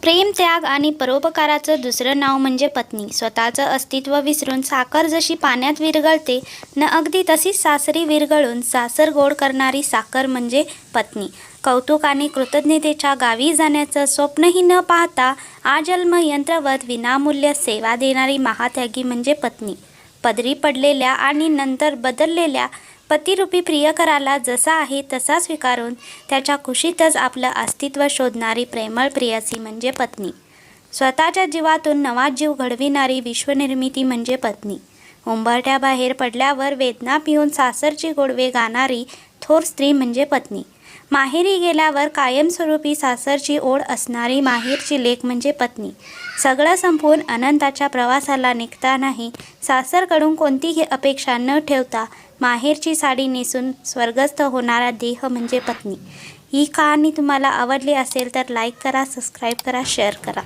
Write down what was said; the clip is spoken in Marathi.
प्रेम, त्याग आणि परोपकाराचं दुसरं नाव म्हणजे पत्नी. स्वतःचं अस्तित्व विसरून साखर जशी पाण्यात विरघळते न, अगदी तशीच सासरी विरघळून सासर गोड करणारी साखर म्हणजे पत्नी. कौतुक आणि कृतज्ञतेच्या गावी जाण्याचं स्वप्नही न पाहता आजन्म यंत्रवत विनामूल्य सेवा देणारी महात्यागी म्हणजे पत्नी. पदरी पडलेल्या आणि नंतर बदललेल्या पतिरूपी प्रियकराला जसा आहे तसा स्वीकारून त्याच्या कुशीतच आपलं अस्तित्व शोधणारी प्रेमळ प्रेयसी म्हणजे पत्नी. स्वतःच्या जीवातून नवा जीव घडविणारी विश्वनिर्मिती म्हणजे पत्नी. उंबरठ्याबाहेर पडल्यावर वेदना पिऊन सासरची गोडवे गाणारी थोर स्त्री म्हणजे पत्नी. माहेरी गेल्यावर कायमस्वरूपी सासरची ओढ असणारी माहेरची लेक म्हणजे पत्नी. सगळं संपवून अनंताच्या प्रवासाला निघतानाही सासरकडून कोणतीही अपेक्षा न ठेवता माहेरची साडी नेसून स्वर्गस्थ होणारा देह म्हणजे पत्नी. ही कहाणी तुम्हाला आवडली असेल तर लाईक करा, सबस्क्राईब करा, शेअर करा.